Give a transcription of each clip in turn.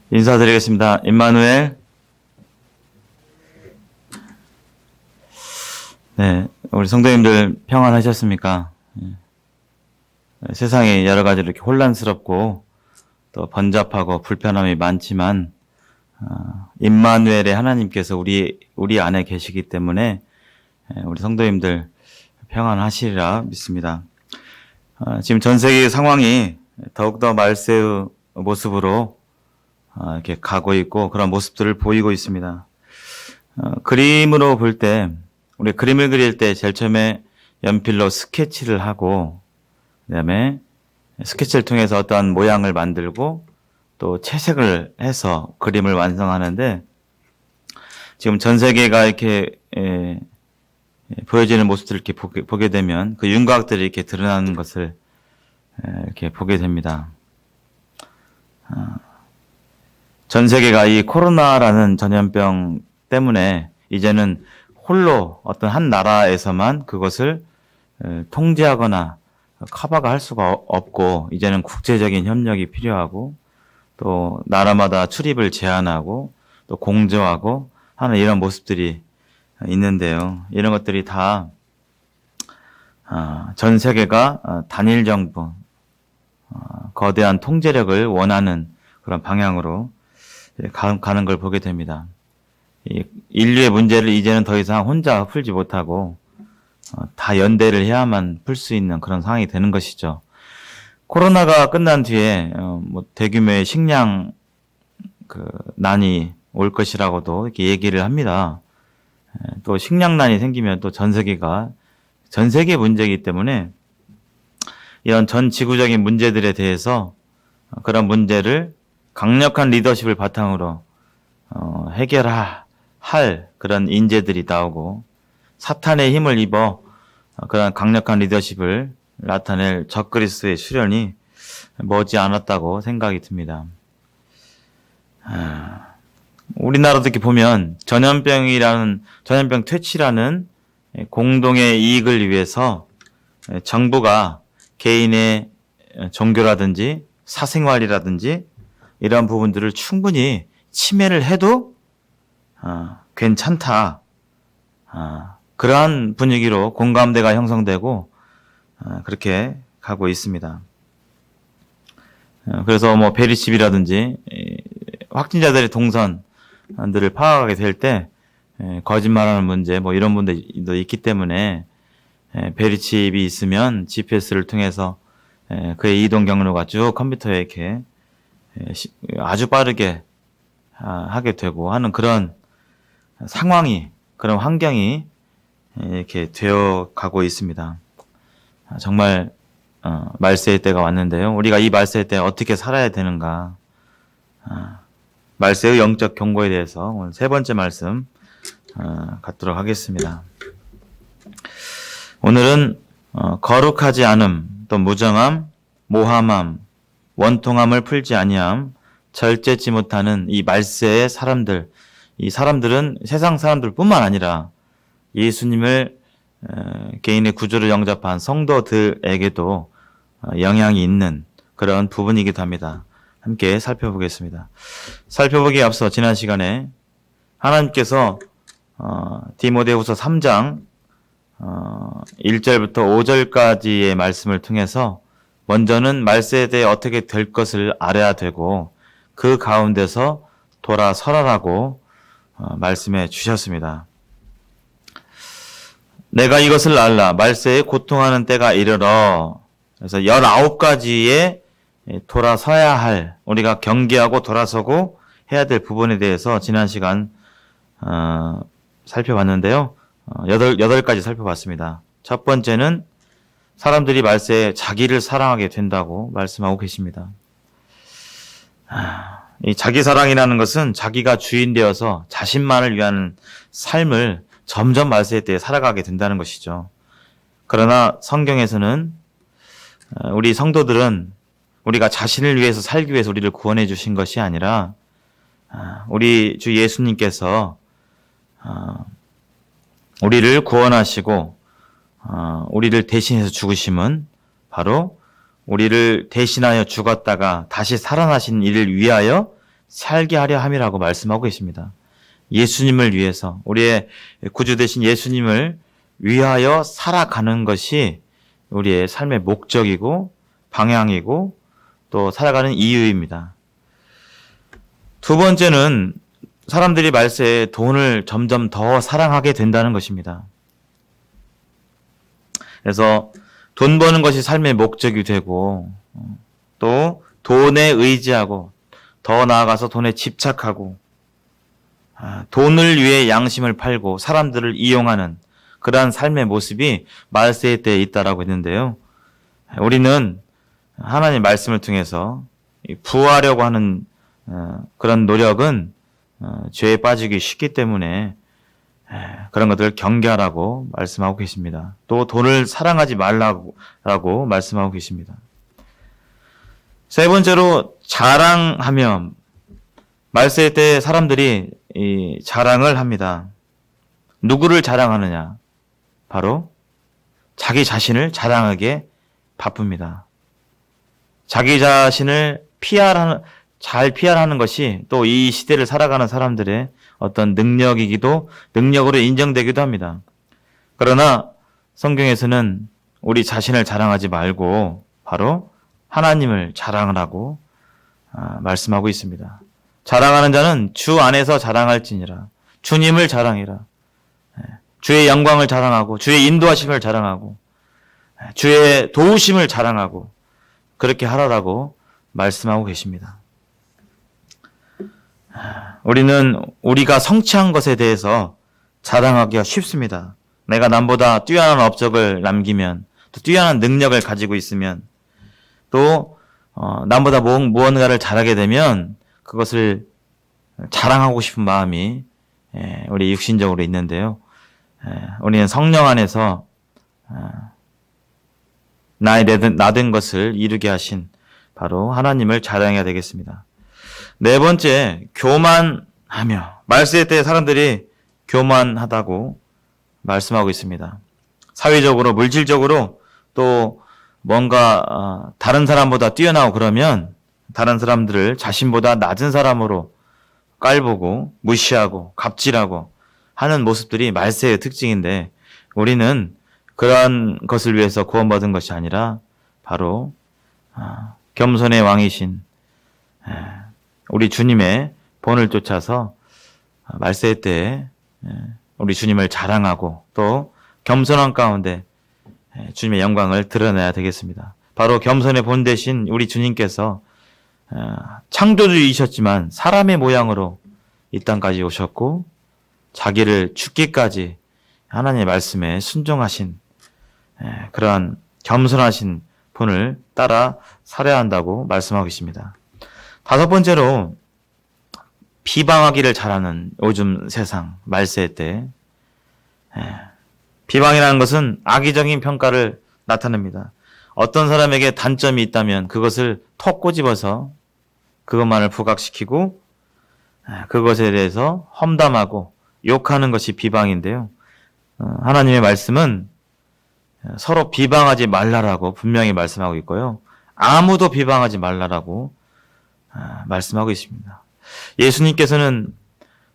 인사드리겠습니다. 임마누엘. 네, 우리 성도님들 평안하셨습니까? 세상이 여러 가지로 이렇게 혼란스럽고 또 번잡하고 불편함이 많지만 임마누엘의 하나님께서 우리 안에 계시기 때문에 우리 성도님들 평안하시리라 믿습니다. 지금 전 세계 상황이 더욱더 말세의 모습으로 이렇게 가고 있고 그런 모습들을 보이고 있습니다. 그림으로 볼 때, 우리 그림을 그릴 때 제일 처음에 연필로 스케치를 하고, 그 다음에 스케치를 통해서 어떠한 모양을 만들고, 또 채색을 해서 그림을 완성하는데, 지금 전 세계가 이렇게 보여지는 모습들을 이렇게 보게 되면 그 윤곽들이 이렇게 드러나는 것을 이렇게 보게 됩니다. 전 세계가 이 코로나라는 전염병 때문에 이제는 홀로 어떤 한 나라에서만 그것을 통제하거나 커버가 할 수가 없고 이제는 국제적인 협력이 필요하고 또 나라마다 출입을 제한하고 또 공조하고 하는 이런 모습들이 있는데요. 이런 것들이 다 전 세계가 단일 정부, 거대한 통제력을 원하는 그런 방향으로 가는 걸 보게 됩니다. 인류의 문제를 이제는 더 이상 혼자 풀지 못하고 다 연대를 해야만 풀 수 있는 그런 상황이 되는 것이죠. 코로나가 끝난 뒤에 대규모의 식량 난이 올 것이라고도 이렇게 얘기를 합니다. 또 식량난이 생기면 또 전 세계 문제이기 때문에 이런 전 지구적인 문제들에 대해서 그런 문제를 강력한 리더십을 바탕으로 해결할 그런 인재들이 나오고 사탄의 힘을 입어 그런 강력한 리더십을 나타낼 적그리스도의 수련이 머지 않았다고 생각이 듭니다. 우리나라도 이렇게 보면 전염병 퇴치라는 공동의 이익을 위해서 정부가 개인의 종교라든지 사생활이라든지 이런 부분들을 충분히 침해를 해도 괜찮다. 그러한 분위기로 공감대가 형성되고 그렇게 가고 있습니다. 그래서 베리칩이라든지 확진자들의 동선들을 파악하게 될 때 거짓말하는 문제 이런 문제도 있기 때문에 베리칩이 있으면 GPS를 통해서 그의 이동 경로가 쭉 컴퓨터에 이렇게 아주 빠르게 하게 되고 하는 그런 상황이, 그런 환경이 이렇게 되어 가고 있습니다. 정말 말세의 때가 왔는데요. 우리가 이 말세의 때 어떻게 살아야 되는가? 말세의 영적 경고에 대해서 오늘 세 번째 말씀 갖도록 하겠습니다. 오늘은 거룩하지 않음, 또 무정함, 모함함, 원통함을 풀지 아니함, 절제치 못하는 이 말세의 사람들, 이 사람들은 세상 사람들뿐만 아니라 예수님을 개인의 구주를 영접한 성도들에게도 영향이 있는 그런 부분이기도 합니다. 함께 살펴보겠습니다. 살펴보기에 앞서 지난 시간에 하나님께서 디모데후서 3장 1절부터 5절까지의 말씀을 통해서 먼저는 말세에 대해 어떻게 될 것을 알아야 되고 그 가운데서 돌아서라라고 말씀해 주셨습니다. 내가 이것을 알라. 말세에 고통하는 때가 이르러. 그래서 19가지의 돌아서야 할, 우리가 경계하고 돌아서고 해야 될 부분에 대해서 지난 시간 살펴봤는데요. 8가지 살펴봤습니다. 첫 번째는 사람들이 말세에 자기를 사랑하게 된다고 말씀하고 계십니다. 이 자기 사랑이라는 것은 자기가 주인 되어서 자신만을 위한 삶을 점점 말세 때 살아가게 된다는 것이죠. 그러나 성경에서는 우리 성도들은 우리가 자신을 위해서 살기 위해서 우리를 구원해 주신 것이 아니라 우리 주 예수님께서 우리를 구원하시고 우리를 대신해서 죽으심은 바로 우리를 대신하여 죽었다가 다시 살아나신 이를 위하여 살게 하려 함이라고 말씀하고 계십니다. 예수님을 위해서, 우리의 구주 되신 예수님을 위하여 살아가는 것이 우리의 삶의 목적이고 방향이고 또 살아가는 이유입니다. 두 번째는 사람들이 말세에 돈을 점점 더 사랑하게 된다는 것입니다. 그래서 돈 버는 것이 삶의 목적이 되고 또 돈에 의지하고 더 나아가서 돈에 집착하고 돈을 위해 양심을 팔고 사람들을 이용하는 그러한 삶의 모습이 말세의 때에 있다라고 했는데요. 우리는 하나님의 말씀을 통해서 부하려고 하는 그런 노력은 죄에 빠지기 쉽기 때문에 그런 것들을 경계하라고 말씀하고 계십니다. 또 돈을 사랑하지 말라고 말씀하고 계십니다. 세 번째로 자랑하며 말세 때 사람들이 이 자랑을 합니다. 누구를 자랑하느냐? 바로 자기 자신을 자랑하게 바쁩니다. 자기 자신을 잘 PR하는 것이 또 이 시대를 살아가는 사람들의 어떤 능력으로 인정되기도 합니다. 그러나 성경에서는 우리 자신을 자랑하지 말고 바로 하나님을 자랑하라고 말씀하고 있습니다. 자랑하는 자는 주 안에서 자랑할지니라. 주님을 자랑해라. 주의 영광을 자랑하고 주의 인도하심을 자랑하고 주의 도우심을 자랑하고 그렇게 하라라고 말씀하고 계십니다. 우리는 우리가 성취한 것에 대해서 자랑하기가 쉽습니다. 내가 남보다 뛰어난 업적을 남기면 또 뛰어난 능력을 가지고 있으면 또 남보다 무언가를 잘하게 되면 그것을 자랑하고 싶은 마음이 우리 육신적으로 있는데요. 우리는 성령 안에서 나된 것을 이루게 하신 바로 하나님을 자랑해야 되겠습니다. 네 번째, 교만하며. 말세 때 사람들이 교만하다고 말씀하고 있습니다. 사회적으로, 물질적으로 또 뭔가 다른 사람보다 뛰어나고 그러면 다른 사람들을 자신보다 낮은 사람으로 깔보고 무시하고 갑질하고 하는 모습들이 말세의 특징인데 우리는 그러한 것을 위해서 구원받은 것이 아니라 바로 겸손의 왕이신 우리 주님의 본을 쫓아서 말세 때 우리 주님을 자랑하고 또 겸손한 가운데 주님의 영광을 드러내야 되겠습니다. 바로 겸손의 본 대신 우리 주님께서 창조주이셨지만 사람의 모양으로 이 땅까지 오셨고 자기를 죽기까지 하나님의 말씀에 순종하신 그러한 겸손하신 본을 따라 살아야 한다고 말씀하고 계십니다. 다섯 번째로 비방하기를 잘하는 요즘 세상 말세 때 비방이라는 것은 악의적인 평가를 나타냅니다. 어떤 사람에게 단점이 있다면 그것을 톡 꼬집어서 그것만을 부각시키고 그것에 대해서 험담하고 욕하는 것이 비방인데요. 하나님의 말씀은 서로 비방하지 말라라고 분명히 말씀하고 있고요. 아무도 비방하지 말라라고 말씀하고 있습니다. 예수님께서는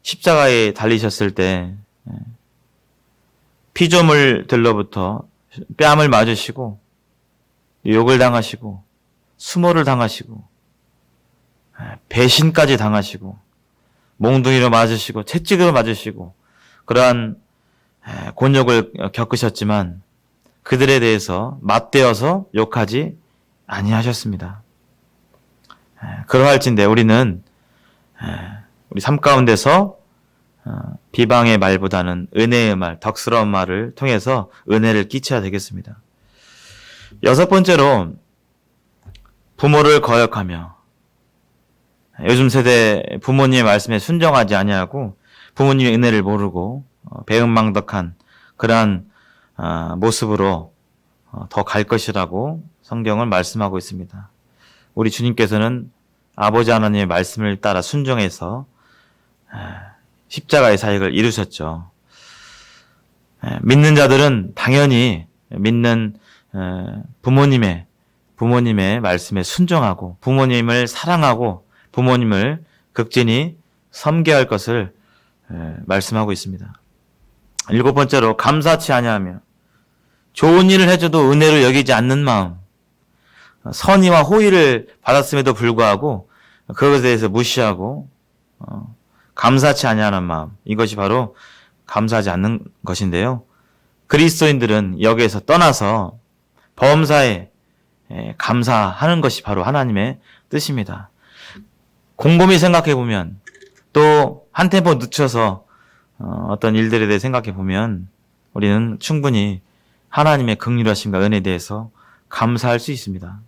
십자가에 달리셨을 때 피조물들로부터 뺨을 맞으시고 욕을 당하시고 수모를 당하시고 배신까지 당하시고 몽둥이로 맞으시고 채찍으로 맞으시고 그러한 곤욕을 겪으셨지만 그들에 대해서 맞대어서 욕하지 아니하셨습니다. 그러할진대 우리는 우리 삶 가운데서 비방의 말보다는 은혜의 말, 덕스러운 말을 통해서 은혜를 끼쳐야 되겠습니다. 여섯 번째로 부모를 거역하며 요즘 세대 부모님의 말씀에 순종하지 아니하고 부모님의 은혜를 모르고 배은망덕한 그러한 모습으로 더 갈 것이라고 성경을 말씀하고 있습니다. 우리 주님께서는 아버지 하나님의 말씀을 따라 순종해서 십자가의 사역을 이루셨죠. 믿는 자들은 당연히 믿는 부모님의 말씀에 순종하고 부모님을 사랑하고 부모님을 극진히 섬겨야 할 것을 말씀하고 있습니다. 7번째로 감사치 아니하며 좋은 일을 해줘도 은혜로 여기지 않는 마음, 선의와 호의를 받았음에도 불구하고 그것에 대해서 무시하고 감사치 아니하는 마음, 이것이 바로 감사하지 않는 것인데요. 그리스도인들은 여기에서 떠나서 범사에 감사하는 것이 바로 하나님의 뜻입니다. 곰곰이 생각해 보면 또 한 템포 늦춰서 어떤 일들에 대해 생각해 보면 우리는 충분히 하나님의 긍휼하심과 은혜에 대해서 감사할 수 있습니다.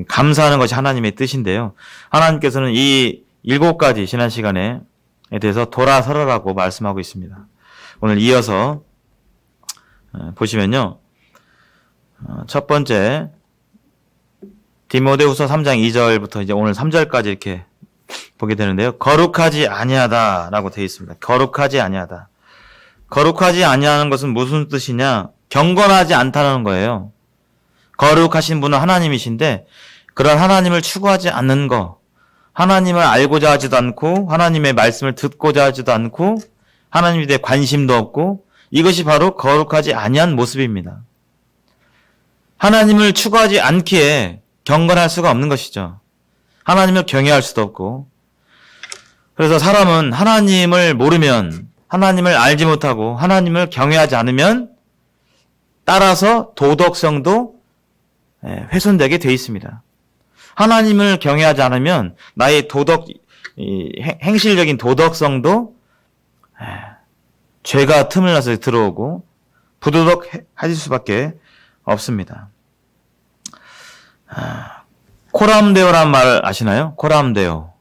감사하는 것이 하나님의 뜻인데요. 하나님께서는 이 7가지 지난 시간에 대해서 돌아서라라고 말씀하고 있습니다. 오늘 이어서 보시면요. 첫 번째 디모데후서 3장 2절부터 이제 오늘 3절까지 이렇게 보게 되는데요. 거룩하지 아니하다라고 되어 있습니다. 거룩하지 아니하다. 거룩하지 아니하는 것은 무슨 뜻이냐? 경건하지 않다는 거예요. 거룩하신 분은 하나님이신데 그런 하나님을 추구하지 않는 거, 하나님을 알고자 하지도 않고 하나님의 말씀을 듣고자 하지도 않고 하나님에 대해 관심도 없고 이것이 바로 거룩하지 아니한 모습입니다. 하나님을 추구하지 않기에 경건할 수가 없는 것이죠. 하나님을 경외할 수도 없고 그래서 사람은 하나님을 모르면 하나님을 알지 못하고 하나님을 경외하지 않으면 따라서 도덕성도 훼손되게 되어 있습니다. 하나님을 경외하지 않으면 나의 행실적인 도덕성도 죄가 틈을 나서 들어오고 부도덕해질 수밖에 없습니다. 코람데오란 말 아시나요? 코람데오란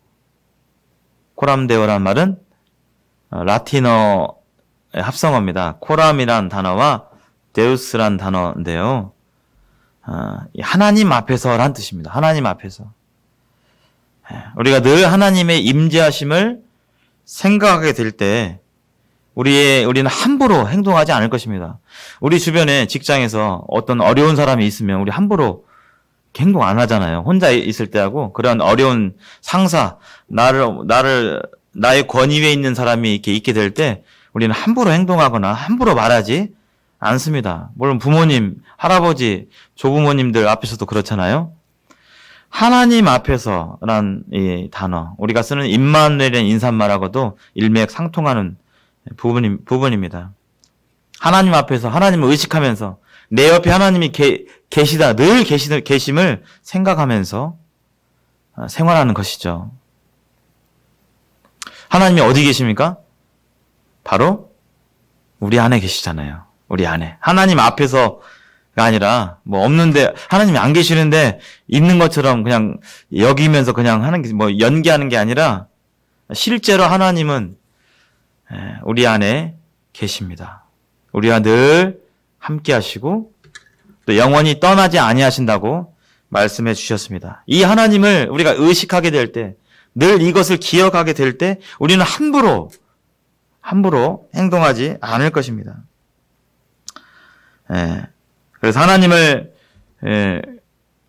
말은 라틴어 합성어입니다. 코람이란 단어와 데우스란 단어인데요. 하나님 앞에서란 뜻입니다. 하나님 앞에서. 우리가 늘 하나님의 임재하심을 생각하게 될 때 우리는 함부로 행동하지 않을 것입니다. 우리 주변에 직장에서 어떤 어려운 사람이 있으면 우리 함부로 행동 안 하잖아요. 혼자 있을 때하고 그런 어려운 상사, 나의 권위 위에 있는 사람이 이렇게 있게 될 때 우리는 함부로 행동하거나 함부로 말하지 않습니다. 물론 부모님, 할아버지, 조부모님들 앞에서도 그렇잖아요. 하나님 앞에서란 이 단어, 우리가 쓰는 임마누엘이라는 인사말하고도 일맥상통하는 부분입니다. 하나님 앞에서 하나님을 의식하면서 내 옆에 하나님이 계시다, 늘 계심을 생각하면서 생활하는 것이죠. 하나님이 어디 계십니까? 바로 우리 안에 계시잖아요. 우리 안에. 하나님 앞에서가 아니라 없는데 하나님이 안 계시는데 있는 것처럼 그냥 여기면서 그냥 하는 게 연기하는 게 아니라 실제로 하나님은 우리 안에 계십니다. 우리와 늘 함께 하시고 또 영원히 떠나지 아니하신다고 말씀해 주셨습니다. 이 하나님을 우리가 의식하게 될 때, 늘 이것을 기억하게 될 때 우리는 함부로 행동하지 않을 것입니다. 그래서 하나님을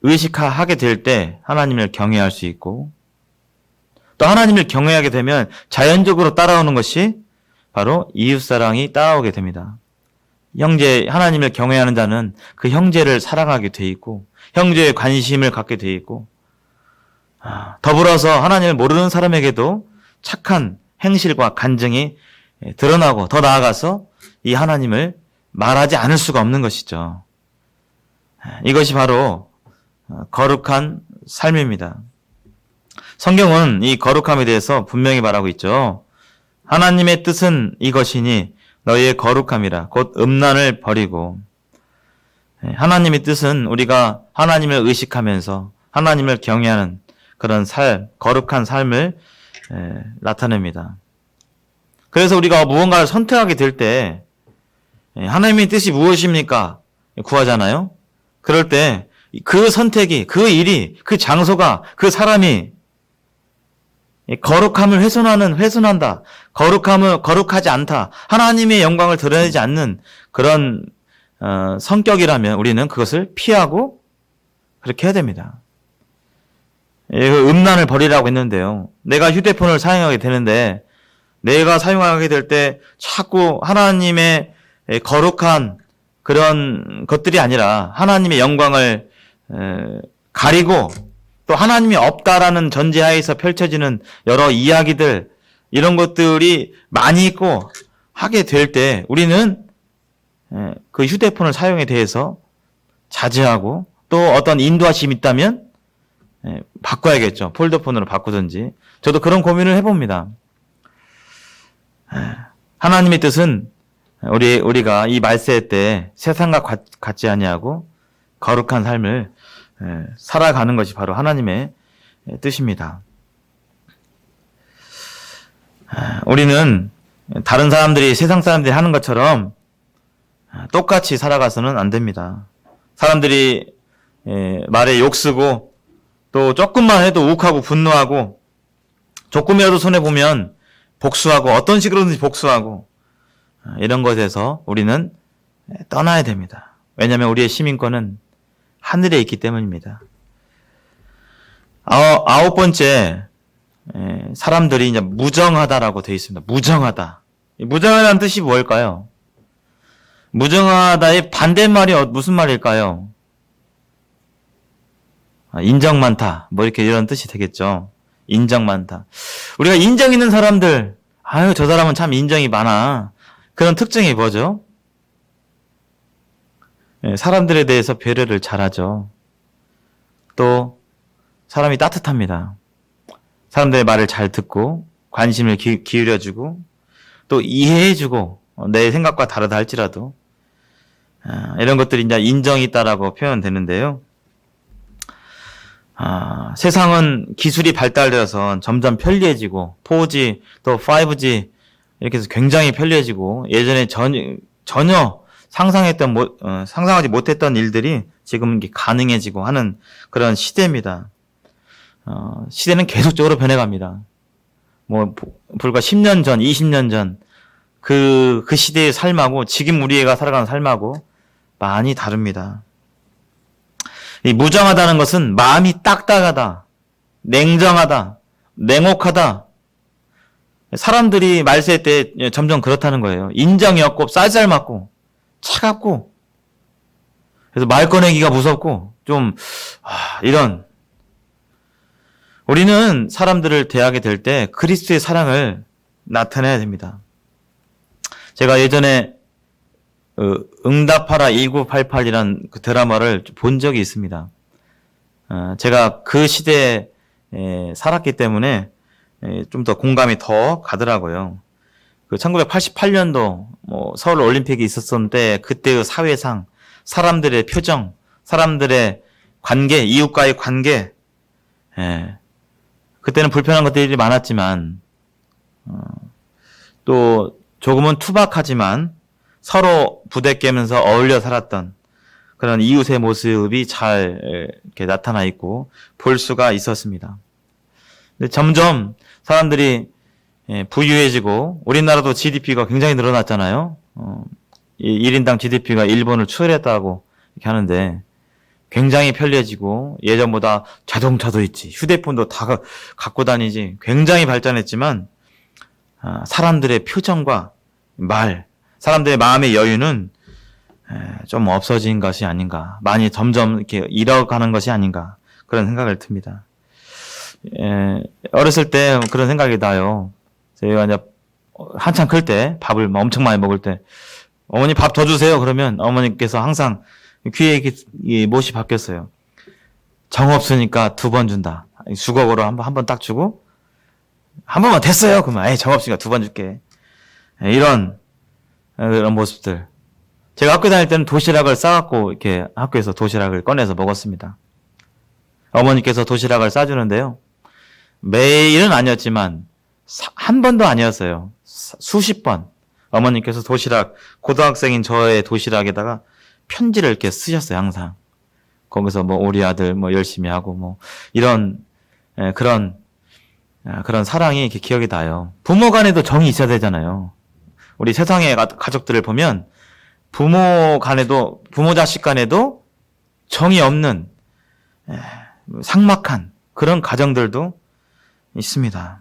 의식하게 될 때 하나님을 경외할 수 있고 또 하나님을 경외하게 되면 자연적으로 따라오는 것이 바로 이웃사랑이 따라오게 됩니다. 하나님을 경외하는 자는 그 형제를 사랑하게 돼 있고 형제에 관심을 갖게 돼 있고 더불어서 하나님을 모르는 사람에게도 착한 행실과 간증이 드러나고 더 나아가서 이 하나님을 말하지 않을 수가 없는 것이죠. 이것이 바로 거룩한 삶입니다. 성경은 이 거룩함에 대해서 분명히 말하고 있죠. 하나님의 뜻은 이것이니 너희의 거룩함이라 곧 음란을 버리고. 하나님의 뜻은 우리가 하나님을 의식하면서 하나님을 경외하는 그런 거룩한 삶을 나타냅니다. 그래서 우리가 무언가를 선택하게 될 때 하나님의 뜻이 무엇입니까? 구하잖아요. 그럴 때 그 선택이, 그 일이, 그 장소가, 그 사람이 거룩함을 훼손한다. 거룩하지 않다. 하나님의 영광을 드러내지 않는 그런 성격이라면 우리는 그것을 피하고 그렇게 해야 됩니다. 그 음란을 버리라고 했는데요. 내가 휴대폰을 사용하게 되는데 내가 사용하게 될 때 자꾸 하나님의 거룩한 그런 것들이 아니라 하나님의 영광을 가리고 또 하나님이 없다라는 전제하에서 펼쳐지는 여러 이야기들, 이런 것들이 많이 있고 하게 될 때 우리는 그 휴대폰을 사용에 대해서 자제하고 또 어떤 인도하심이 있다면 바꿔야겠죠. 폴더폰으로 바꾸든지. 저도 그런 고민을 해봅니다. 하나님의 뜻은 우리가 이 말세 때 세상과 같지 아니하고 거룩한 삶을 살아가는 것이 바로 하나님의 뜻입니다. 우리는 다른 사람들이 세상 사람들이 하는 것처럼 똑같이 살아가서는 안 됩니다. 사람들이 말에 욕쓰고 또 조금만 해도 욱하고 분노하고 조금이라도 손해보면 복수하고 어떤 식으로든지 복수하고 이런 것에서 우리는 떠나야 됩니다. 왜냐하면 우리의 시민권은 하늘에 있기 때문입니다. 아홉 번째, 사람들이 이제 무정하다라고 되어 있습니다. 무정하다. 무정하다는 뜻이 뭘까요? 무정하다의 반대말이 무슨 말일까요? 인정 많다. 뭐 이렇게 이런 뜻이 되겠죠. 인정 많다. 우리가 인정 있는 사람들, 아유, 저 사람은 참 인정이 많아. 그런 특징이 뭐죠? 사람들에 대해서 배려를 잘하죠. 또 사람이 따뜻합니다. 사람들의 말을 잘 듣고 관심을 기울여주고 또 이해해주고 내 생각과 다르다 할지라도 이런 것들이 이제 인정이 있다라고 표현되는데요. 세상은 기술이 발달되어서 점점 편리해지고 4G 또 5G 이렇게 해서 굉장히 편리해지고 예전에 전혀 상상하지 못했던 일들이 지금 가능해지고 하는 그런 시대입니다. 시대는 계속적으로 변해갑니다. 불과 10년 전, 20년 전, 그 시대의 삶하고 지금 우리가 살아가는 삶하고 많이 다릅니다. 이 무정하다는 것은 마음이 딱딱하다, 냉정하다, 냉혹하다. 사람들이 말세 때 점점 그렇다는 거예요. 인정이 없고 쌀쌀맞고 차갑고 그래서 말 꺼내기가 무섭고 좀 이런. 우리는 사람들을 대하게 될 때 그리스도의 사랑을 나타내야 됩니다. 제가 예전에 응답하라 1988이라는 그 드라마를 본 적이 있습니다. 제가 그 시대에 살았기 때문에 좀 더 공감이 더 가더라고요. 그 1988년도 서울 올림픽이 있었는데 그때의 사회상, 사람들의 표정, 사람들의 관계, 이웃과의 관계, 그때는 불편한 것들이 많았지만 또 조금은 투박하지만 서로 부대끼면서 어울려 살았던 그런 이웃의 모습이 잘 이렇게 나타나 있고 볼 수가 있었습니다. 근데 점점 사람들이 부유해지고 우리나라도 GDP가 굉장히 늘어났잖아요. 1인당 GDP가 일본을 추월했다고 이렇게 하는데 굉장히 편리해지고 예전보다 자동차도 있지, 휴대폰도 다 갖고 다니지, 굉장히 발전했지만 사람들의 표정과 말, 사람들의 마음의 여유는 좀 없어진 것이 아닌가, 많이 점점 이렇게 잃어가는 것이 아닌가 그런 생각을 듭니다. 어렸을 때 그런 생각이 나요. 제가 이제 한참 클 때 밥을 엄청 많이 먹을 때 어머니 밥 더 주세요 그러면 어머니께서 항상 귀에 못이 바뀌었어요. 정 없으니까 2번 준다. 수국어로 한 번 딱 주고 한 번만 됐어요. 그러면 정 없으니까 2번 줄게. 이런 모습들. 제가 학교 다닐 때는 도시락을 싸갖고 이렇게 학교에서 도시락을 꺼내서 먹었습니다. 어머니께서 도시락을 싸주는데요. 매일은 아니었지만 한 번도 아니었어요. 수십 번. 어머니께서 고등학생인 저의 도시락에다가 편지를 이렇게 쓰셨어요, 항상. 거기서 우리 아들 열심히 하고 이런 그런 사랑이 이렇게 기억이 나요. 부모 간에도 정이 있어야 되잖아요. 우리 세상의 가족들을 보면 부모 자식 간에도 정이 없는 삭막한 그런 가정들도 있습니다.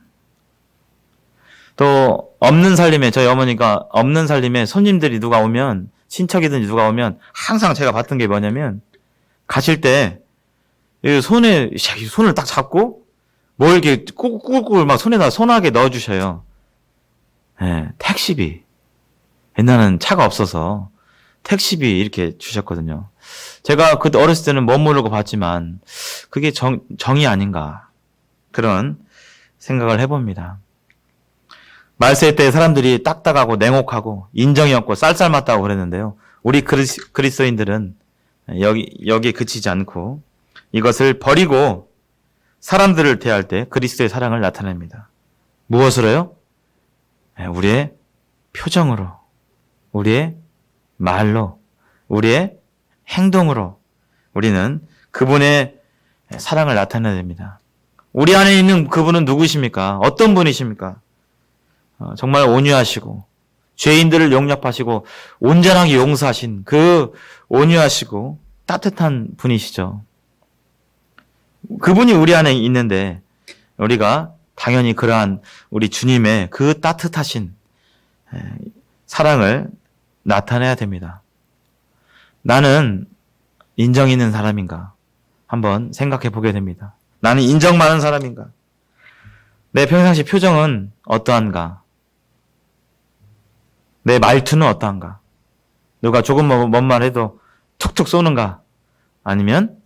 또 없는 살림에, 저희 어머니가 없는 살림에 손님들이 누가 오면, 친척이든지 누가 오면 항상 제가 봤던 게 뭐냐면, 가실 때 손을 딱 잡고 뭘 이렇게 꾹꾹꾹 막 손에다 손하게 넣어주셔요. 네, 택시비. 옛날에는 차가 없어서 택시비 이렇게 주셨거든요. 제가 그때 어렸을 때는 못 모르고 봤지만 그게 정이 아닌가, 그런 생각을 해봅니다. 말세 때 사람들이 딱딱하고 냉혹하고 인정이 없고 쌀쌀맞다고 그랬는데요. 우리 그리스도인들은 여기에 그치지 않고 이것을 버리고 사람들을 대할 때 그리스도의 사랑을 나타냅니다. 무엇으로요? 우리의 표정으로, 우리의 말로, 우리의 행동으로 우리는 그분의 사랑을 나타내야 됩니다. 우리 안에 있는 그분은 누구십니까? 어떤 분이십니까? 정말 온유하시고 죄인들을 용납하시고 온전하게 용서하신 그 온유하시고 따뜻한 분이시죠. 그분이 우리 안에 있는데 우리가 당연히 그러한 우리 주님의 그 따뜻하신 사랑을 나타내야 됩니다. 나는 인정 있는 사람인가? 한번 생각해 보게 됩니다. 나는 인정 많은 사람인가? 내 평상시 표정은 어떠한가? 내 말투는 어떠한가? 누가 조금 뭔 말 해도 툭툭 쏘는가? 아니면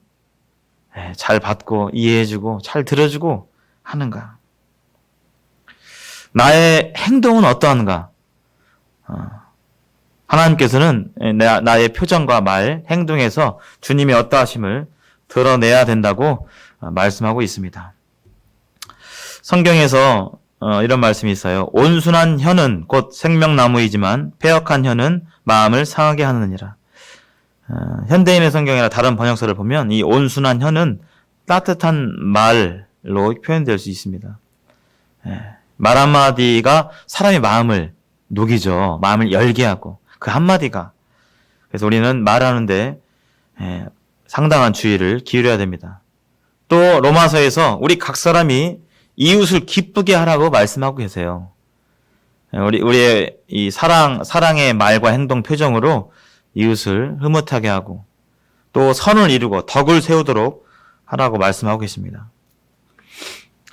잘 받고 이해해주고 잘 들어주고 하는가? 나의 행동은 어떠한가? 하나님께서는 나의 표정과 말, 행동에서 주님의 어떠하심을 드러내야 된다고 말씀하고 있습니다. 성경에서 이런 말씀이 있어요. 온순한 혀는 곧 생명나무이지만 패역한 혀는 마음을 상하게 하느니라. 현대인의 성경이나 다른 번역서를 보면 이 온순한 혀는 따뜻한 말로 표현될 수 있습니다. 말 한마디가 사람의 마음을 녹이죠. 마음을 열게 하고 그 한마디가. 그래서 우리는 말하는데 상당한 주의를 기울여야 됩니다. 또 로마서에서 우리 각 사람이 이웃을 기쁘게 하라고 말씀하고 계세요. 우리의 이 사랑의 말과 행동 표정으로 이웃을 흐뭇하게 하고 또 선을 이루고 덕을 세우도록 하라고 말씀하고 계십니다.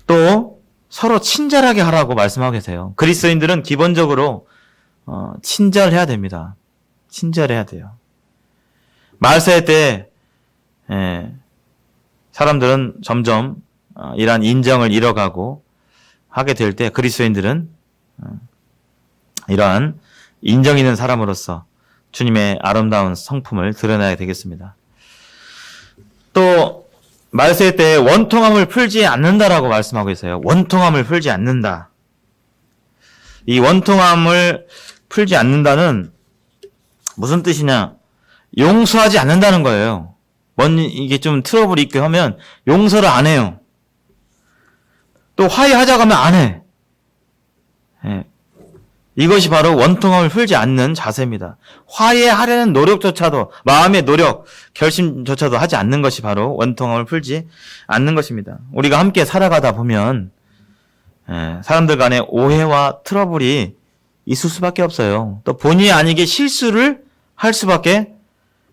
또 서로 친절하게 하라고 말씀하고 계세요. 그리스도인들은 기본적으로 친절해야 됩니다. 친절해야 돼요. 말세 때 사람들은 점점 이러한 인정을 잃어가고 하게 될 때 그리스도인들은 이러한 인정 있는 사람으로서 주님의 아름다운 성품을 드러내야 되겠습니다. 또 말세 때 원통함을 풀지 않는다라고 말씀하고 있어요. 원통함을 풀지 않는다. 이 원통함을 풀지 않는다는 무슨 뜻이냐? 용서하지 않는다는 거예요. 이게 좀 트러블이 있게 하면 용서를 안 해요. 또 화해하자고 하면 안 해. 이것이 바로 원통함을 풀지 않는 자세입니다. 화해하려는 노력조차도, 마음의 노력, 결심조차도 하지 않는 것이 바로 원통함을 풀지 않는 것입니다. 우리가 함께 살아가다 보면 사람들 간에 오해와 트러블이 있을 수밖에 없어요. 또 본의 아니게 실수를 할 수밖에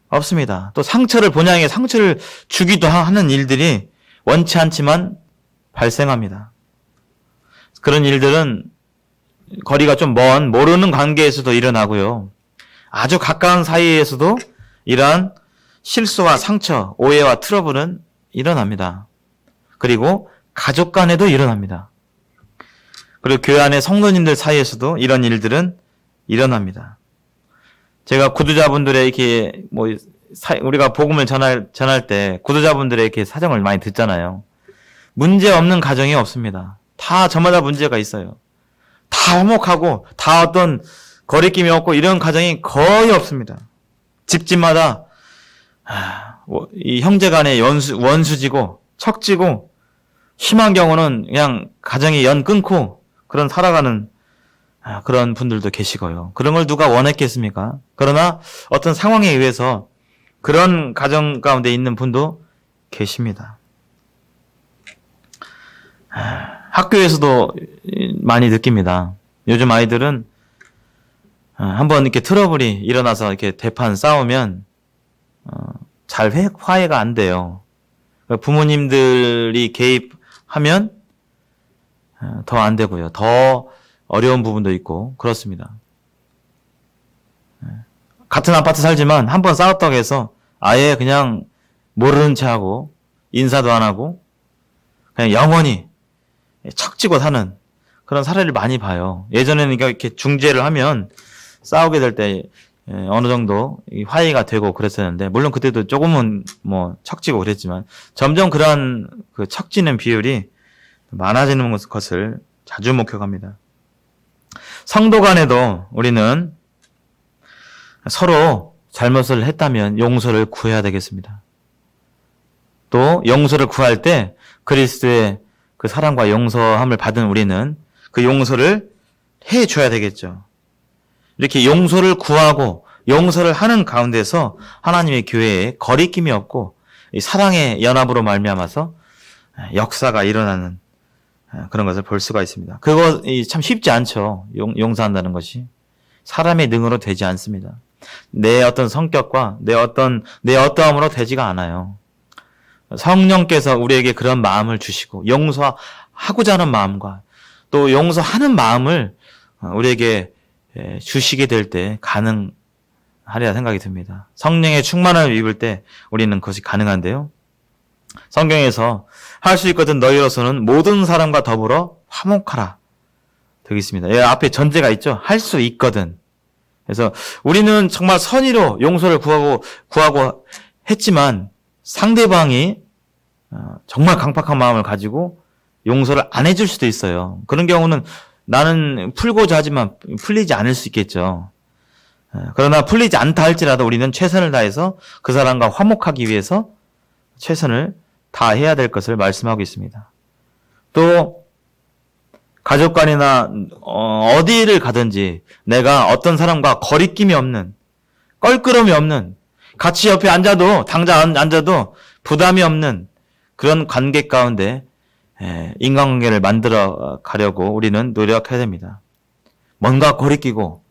없습니다. 또 본의 아니게 상처를 주기도 하는 일들이 원치 않지만 발생합니다. 그런 일들은 거리가 좀 먼 모르는 관계에서도 일어나고요. 아주 가까운 사이에서도 이러한 실수와 상처, 오해와 트러블은 일어납니다. 그리고 가족 간에도 일어납니다. 그리고 교회 안의 성도님들 사이에서도 이런 일들은 일어납니다. 제가 구두자분들의 우리가 복음을 전할 때 구두자분들의 이렇게 사정을 많이 듣잖아요. 문제 없는 가정이 없습니다. 다 저마다 문제가 있어요. 다 화목하고 다 어떤 거리낌이 없고 이런 가정이 거의 없습니다. 집집마다 이 형제 간의 원수지고 척지고 심한 경우는 그냥 가정이 연 끊고 그런 살아가는 그런 분들도 계시고요. 그런 걸 누가 원했겠습니까? 그러나 어떤 상황에 의해서 그런 가정 가운데 있는 분도 계십니다. 학교에서도 많이 느낍니다. 요즘 아이들은 한번 이렇게 트러블이 일어나서 이렇게 대판 싸우면 잘 화해가 안 돼요. 부모님들이 개입하면 더 안 되고요. 더 어려운 부분도 있고 그렇습니다. 같은 아파트 살지만 한번 싸웠다고 해서 아예 그냥 모르는 체 하고 인사도 안 하고 그냥 영원히 척지고 사는 그런 사례를 많이 봐요. 예전에는 이렇게 중재를 하면 싸우게 될 때 어느 정도 화해가 되고 그랬었는데, 물론 그때도 조금은 뭐 척지고 그랬지만 점점 그러한 그 척지는 비율이 많아지는 것을 자주 목격합니다. 성도 간에도 우리는 서로 잘못을 했다면 용서를 구해야 되겠습니다. 또 용서를 구할 때 그리스도의 그 사랑과 용서함을 받은 우리는 그 용서를 해줘야 되겠죠. 이렇게 용서를 구하고 용서를 하는 가운데서 하나님의 교회에 거리낌이 없고 사랑의 연합으로 말미암아서 역사가 일어나는 그런 것을 볼 수가 있습니다. 그거 참 쉽지 않죠. 용서한다는 것이 사람의 능으로 되지 않습니다. 내 어떤 성격과 내 어떠함으로 되지가 않아요. 성령께서 우리에게 그런 마음을 주시고 용서하고자 하는 마음과 또 용서하는 마음을 우리에게 주시게 될 때 가능하리라 생각이 듭니다. 성령의 충만함을 입을 때 우리는 그것이 가능한데요. 성경에서 할 수 있거든 너희로서는 모든 사람과 더불어 화목하라 되어 있습니다. 예, 앞에 전제가 있죠. 할 수 있거든. 그래서 우리는 정말 선의로 용서를 구하고 했지만 상대방이 정말 강팍한 마음을 가지고 용서를 안 해줄 수도 있어요. 그런 경우는 나는 풀고자 하지만 풀리지 않을 수 있겠죠. 그러나 풀리지 않다 할지라도 우리는 최선을 다해서 그 사람과 화목하기 위해서 최선을 다해야 될 것을 말씀하고 있습니다. 또 가족 간이나 어디를 가든지 내가 어떤 사람과 거리낌이 없는, 껄끄러움이 없는, 같이 옆에 앉아도 당장 앉아도 부담이 없는 그런 관계 가운데 인간관계를 만들어 가려고 우리는 노력해야 됩니다. 뭔가 거리끼고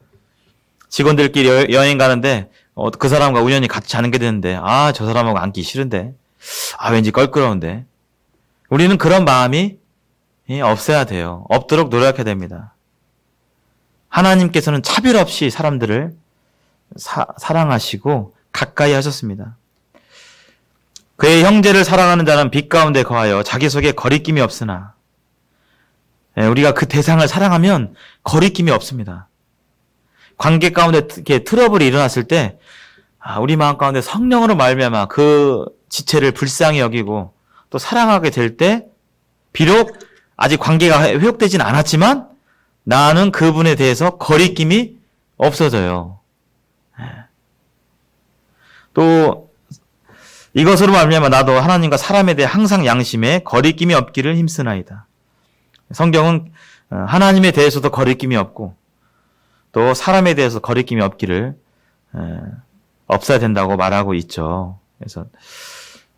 직원들끼리 여행 가는데 그 사람과 우연히 같이 자는 게 되는데 저 사람하고 앉기 싫은데 왠지 껄끄러운데 우리는 그런 마음이 없어야 돼요. 없도록 노력해야 됩니다. 하나님께서는 차별 없이 사람들을 사랑하시고 가까이 하셨습니다. 그의 형제를 사랑하는 자는 빛 가운데 거하여 자기 속에 거리낌이 없으나 우리가 그 대상을 사랑하면 거리낌이 없습니다. 관계 가운데 이렇게 트러블이 일어났을 때 우리 마음 가운데 성령으로 말미암아 그 지체를 불쌍히 여기고 또 사랑하게 될 때 비록 아직 관계가 회복되진 않았지만 나는 그분에 대해서 거리낌이 없어져요. 또 이것으로 말미암아 나도 하나님과 사람에 대해 항상 양심에 거리낌이 없기를 힘쓰나이다. 성경은 하나님에 대해서도 거리낌이 없고 또 사람에 대해서 거리낌이 없기를 없어야 된다고 말하고 있죠. 그래서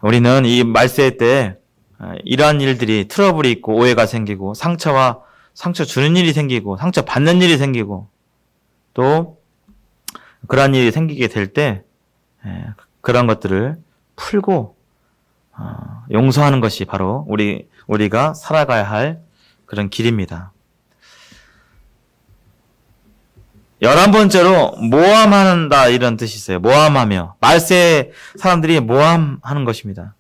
우리는 이 말세 때 이러한 일들이 트러블이 있고 오해가 생기고 상처 주는 일이 생기고 상처 받는 일이 생기고 또 그러한 일이 생기게 될 때 그런 것들을 풀고 용서하는 것이 바로 우리가 살아가야 할 그런 길입니다. 11번째로 모함한다 이런 뜻이 있어요. 모함하며 말세 사람들이 모함하는 것입니다.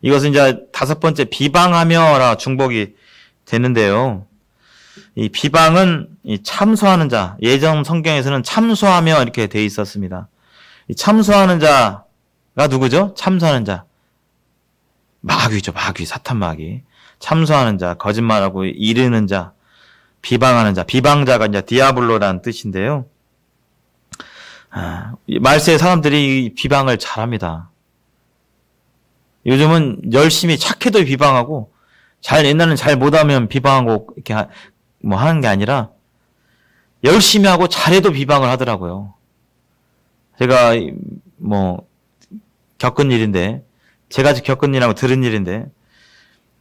이것은 이제 5번째 비방하며라 중복이 되는데요. 이 비방은 이 참소하는 자, 예전 성경에서는 참소하며 이렇게 돼 있었습니다. 이 참소하는 자가 누구죠? 참소하는 자. 마귀죠. 마귀, 사탄 마귀. 참소하는 자, 거짓말하고 이르는 자, 비방하는 자. 비방자가 이제 디아블로라는 뜻인데요. 말세의 사람들이 이 비방을 잘합니다. 요즘은 열심히 착해도 비방하고 옛날에는 잘 못하면 비방하고 이렇게 하는 게 아니라 열심히 하고 잘해도 비방을 하더라고요. 제가 겪은 일인데 제가 겪은 일하고 들은 일인데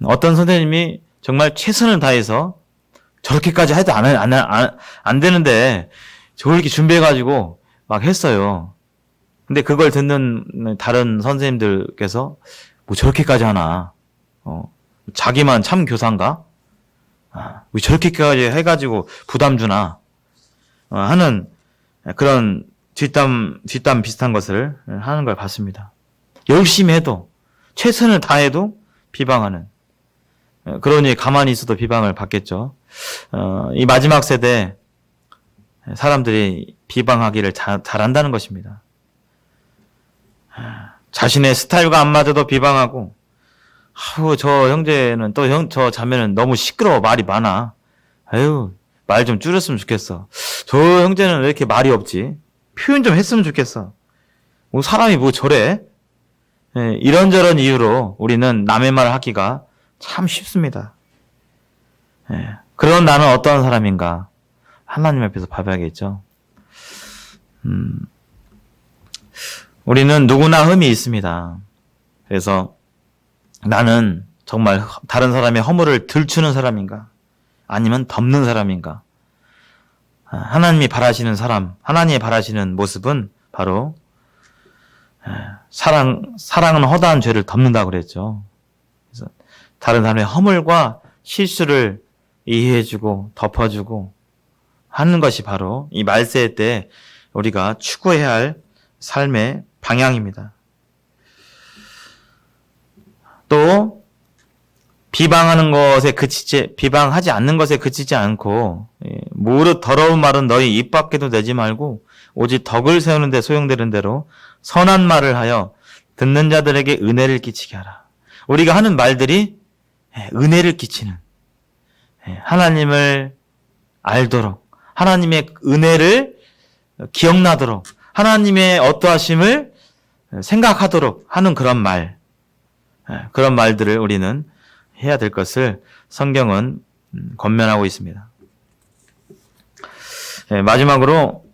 어떤 선생님이 정말 최선을 다해서 저렇게까지 해도 안 되는데 저렇게 준비해가지고 막 했어요. 근데 그걸 듣는 다른 선생님들께서 뭐 저렇게까지 하나, 자기만 참 교사인가? 왜 저렇게까지 해가지고 부담 주나? 하는 그런 뒷담 비슷한 것을 하는 걸 봤습니다. 열심히 해도, 최선을 다해도 비방하는. 그러니 가만히 있어도 비방을 받겠죠. 이 마지막 세대 사람들이 비방하기를 잘한다는 것입니다. 자신의 스타일과 안 맞아도 비방하고, 저 형제는 저 자매는 너무 시끄러워, 말이 많아. 아유, 말 좀 줄였으면 좋겠어. 저 형제는 왜 이렇게 말이 없지? 표현 좀 했으면 좋겠어. 뭐 사람이 뭐 저래? 이런저런 이유로 우리는 남의 말을 하기가 참 쉽습니다. 그런 나는 어떤 사람인가? 하나님 앞에서 봐야겠죠. 우리는 누구나 흠이 있습니다. 그래서 나는 정말 다른 사람의 허물을 들추는 사람인가? 아니면 덮는 사람인가? 하나님이 바라시는 사람, 하나님이 바라시는 모습은 바로 사랑은 허다한 죄를 덮는다고 그랬죠. 그래서 다른 사람의 허물과 실수를 이해해주고 덮어주고 하는 것이 바로 이 말세 때 우리가 추구해야 할 삶의 방향입니다. 또 비방하지 않는 것에 그치지 않고 무릇 더러운 말은 너희 입 밖에도 내지 말고 오직 덕을 세우는 데 소용되는 대로 선한 말을 하여 듣는 자들에게 은혜를 끼치게 하라. 우리가 하는 말들이 은혜를 끼치는, 하나님을 알도록, 하나님의 은혜를 기억나도록, 하나님의 어떠하심을 생각하도록 하는 그런 말들을 우리는 해야 될 것을 성경은 권면하고 있습니다. 마지막으로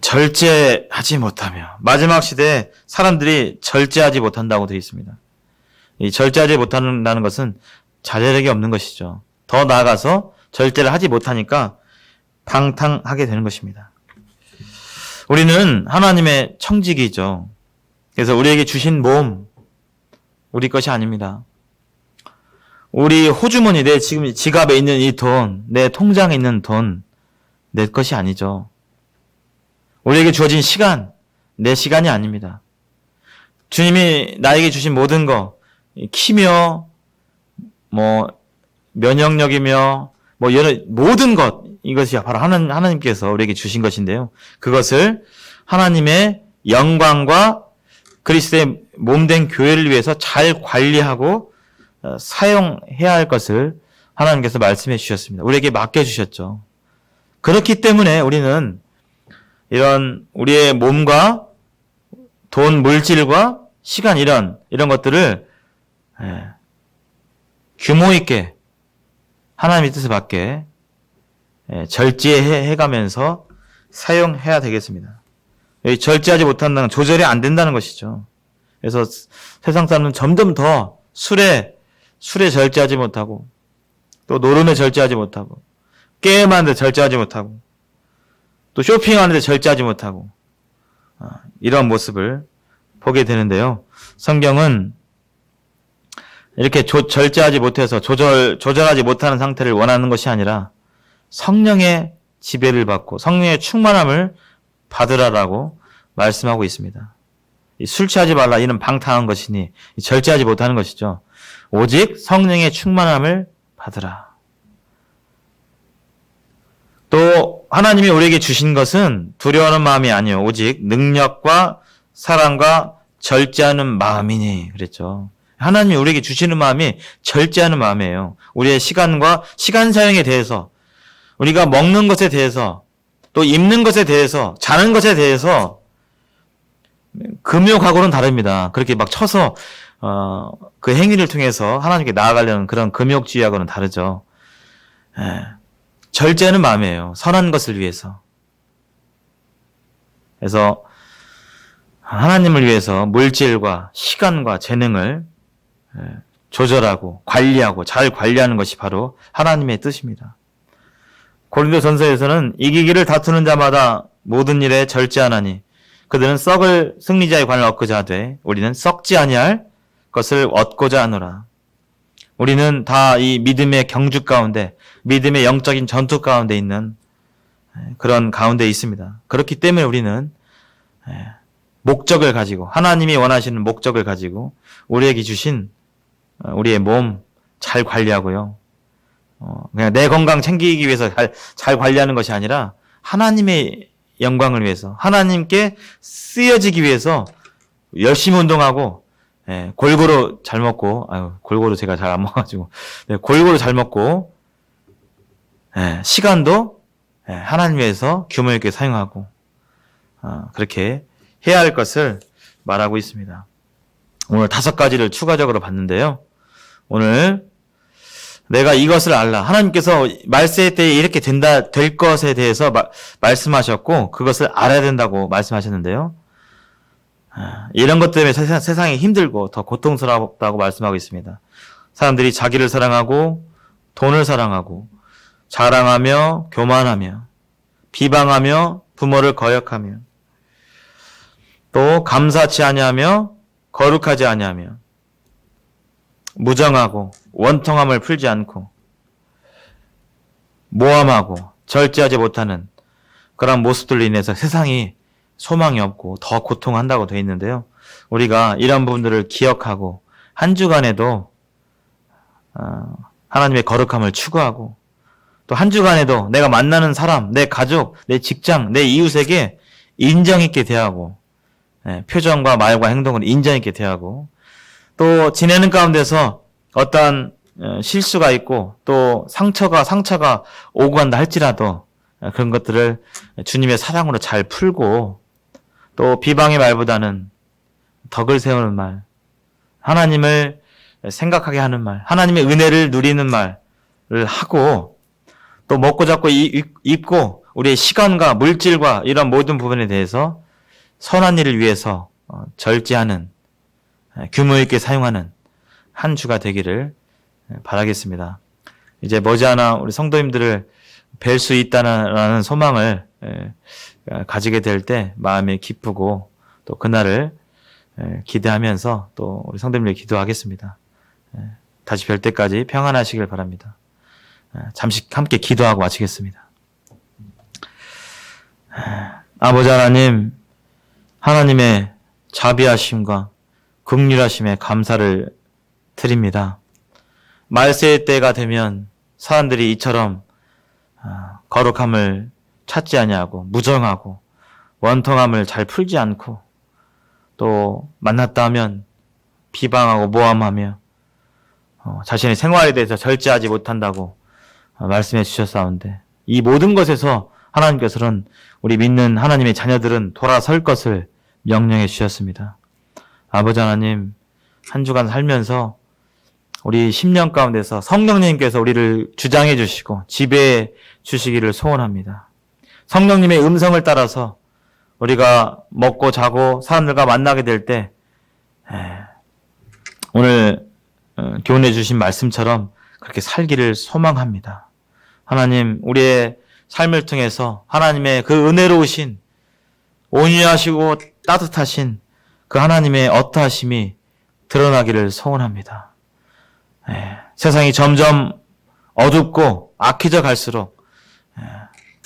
절제하지 못하며, 마지막 시대에 사람들이 절제하지 못한다고 되어 있습니다. 이 절제하지 못한다는 것은 자제력이 없는 것이죠. 더 나아가서 절제를 하지 못하니까 방탕하게 되는 것입니다. 우리는 하나님의 청지기죠. 그래서 우리에게 주신 몸, 우리 것이 아닙니다. 우리 호주머니, 내 지금 지갑에 있는 이 돈, 내 통장에 있는 돈, 내 것이 아니죠. 우리에게 주어진 시간, 내 시간이 아닙니다. 주님이 나에게 주신 모든 것, 키며, 면역력이며, 모든 것, 이것이 바로 하나님께서 우리에게 주신 것인데요. 그것을 하나님의 영광과 그리스도의 몸된 교회를 위해서 잘 관리하고 사용해야 할 것을 하나님께서 말씀해 주셨습니다. 우리에게 맡겨주셨죠. 그렇기 때문에 우리는 이런 우리의 몸과 돈, 물질과 시간 이런 것들을 규모 있게 하나님의 뜻을 받게 절제해가면서 사용해야 되겠습니다. 절제하지 못한다는 조절이 안 된다는 것이죠. 그래서 세상 사람은 점점 더 술에 절제하지 못하고, 또 노름에 절제하지 못하고, 게임하는데 절제하지 못하고, 또 쇼핑하는데 절제하지 못하고, 이런 모습을 보게 되는데요. 성경은 이렇게 절제하지 못해서 조절하지 못하는 상태를 원하는 것이 아니라 성령의 지배를 받고 성령의 충만함을 받으라라고 말씀하고 있습니다. 술 취하지 말라, 이는 방탕한 것이니 절제하지 못하는 것이죠. 오직 성령의 충만함을 받으라. 또 하나님이 우리에게 주신 것은 두려워하는 마음이 아니요 오직 능력과 사랑과 절제하는 마음이니 그랬죠. 하나님이 우리에게 주시는 마음이 절제하는 마음이에요. 우리의 시간 사용에 대해서, 우리가 먹는 것에 대해서, 또 입는 것에 대해서, 자는 것에 대해서 금욕하고는 다릅니다. 그렇게 막 쳐서 그 행위를 통해서 하나님께 나아가려는 그런 금욕주의하고는 다르죠. 절제하는 마음이에요. 선한 것을 위해서. 그래서 하나님을 위해서 물질과 시간과 재능을 조절하고 관리하고 잘 관리하는 것이 바로 하나님의 뜻입니다. 고린도전서에서는 이기기를 다투는 자마다 모든 일에 절제하나니 그들은 썩을 승리자의 관을 얻고자 하되 우리는 썩지 아니할 것을 얻고자 하노라. 우리는 다 이 믿음의 경주 가운데, 믿음의 영적인 전투 가운데 있는 그런 가운데 있습니다. 그렇기 때문에 우리는 목적을 가지고, 하나님이 원하시는 목적을 가지고 우리에게 주신 우리의 몸 잘 관리하고요. 그냥 내 건강 챙기기 위해서 잘 관리하는 것이 아니라 하나님의 영광을 위해서, 하나님께 쓰여지기 위해서 열심히 운동하고, 골고루 잘 먹고, 골고루 제가 잘 안 먹어가지고, 골고루 잘 먹고, 시간도 하나님 위해서 규모 있게 사용하고, 그렇게 해야 할 것을 말하고 있습니다. 오늘 5가지를 추가적으로 봤는데요. 오늘 내가 이것을 알라. 하나님께서 말세 때에 이렇게 될 것에 대해서 말씀하셨고, 그것을 알아야 된다고 말씀하셨는데요. 이런 것 때문에 세상이 힘들고 더 고통스럽다고 말씀하고 있습니다. 사람들이 자기를 사랑하고, 돈을 사랑하고, 자랑하며, 교만하며, 비방하며, 부모를 거역하며, 또 감사치 아니하며, 거룩하지 아니하며, 무정하고 원통함을 풀지 않고 모함하고 절제하지 못하는 그런 모습들로 인해서 세상이 소망이 없고 더 고통한다고 되어 있는데요. 우리가 이런 부분들을 기억하고 한 주간에도 하나님의 거룩함을 추구하고 또 한 주간에도 내가 만나는 사람, 내 가족, 내 직장, 내 이웃에게 인정 있게 대하고 표정과 말과 행동을 인정 있게 대하고 또 지내는 가운데서 어떠한 실수가 있고 또 상처가 오고 간다 할지라도 그런 것들을 주님의 사랑으로 잘 풀고 또 비방의 말보다는 덕을 세우는 말, 하나님을 생각하게 하는 말, 하나님의 은혜를 누리는 말을 하고 또 먹고 잡고 입고 우리의 시간과 물질과 이런 모든 부분에 대해서 선한 일을 위해서 절제하는 규모 있게 사용하는 한 주가 되기를 바라겠습니다. 이제 머지않아 우리 성도님들을 뵐 수 있다는 소망을 가지게 될 때 마음이 기쁘고 또 그날을 기대하면서 또 우리 성도님들 기도하겠습니다. 다시 뵐 때까지 평안하시길 바랍니다. 잠시 함께 기도하고 마치겠습니다. 아버지 하나님, 하나님의 자비하심과 긍휼하심에 감사를 드립니다. 말세의 때가 되면 사람들이 이처럼 거룩함을 찾지 아니하고 무정하고 원통함을 잘 풀지 않고 또 만났다 하면 비방하고 모함하며 자신의 생활에 대해서 절제하지 못한다고 말씀해 주셨사온데 이 모든 것에서 하나님께서는 우리 믿는 하나님의 자녀들은 돌아설 것을 명령해 주셨습니다. 아버지 하나님, 한 주간 살면서 우리 10년 가운데서 성령님께서 우리를 주장해 주시고 지배해 주시기를 소원합니다. 성령님의 음성을 따라서 우리가 먹고 자고 사람들과 만나게 될 때 오늘 교훈해 주신 말씀처럼 그렇게 살기를 소망합니다. 하나님, 우리의 삶을 통해서 하나님의 그 은혜로우신 온유하시고 따뜻하신 그 하나님의 어떠하심이 드러나기를 소원합니다. 세상이 점점 어둡고 악해져 갈수록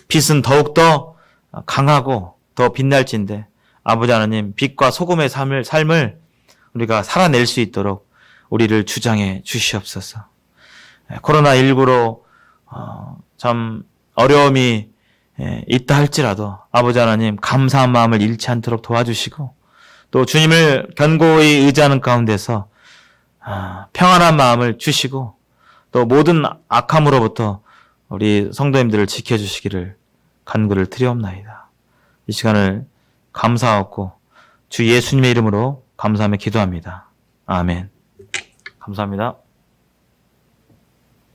빛은 더욱더 강하고 더 빛날진데 아버지 하나님, 빛과 소금의 삶을 우리가 살아낼 수 있도록 우리를 주장해 주시옵소서. 코로나19로 참 어려움이 있다 할지라도 아버지 하나님, 감사한 마음을 잃지 않도록 도와주시고 또 주님을 견고히 의지하는 가운데서 평안한 마음을 주시고 또 모든 악함으로부터 우리 성도님들을 지켜주시기를 간구를 드리옵나이다. 이 시간을 감사하고 주 예수님의 이름으로 감사하며 기도합니다. 아멘. 감사합니다.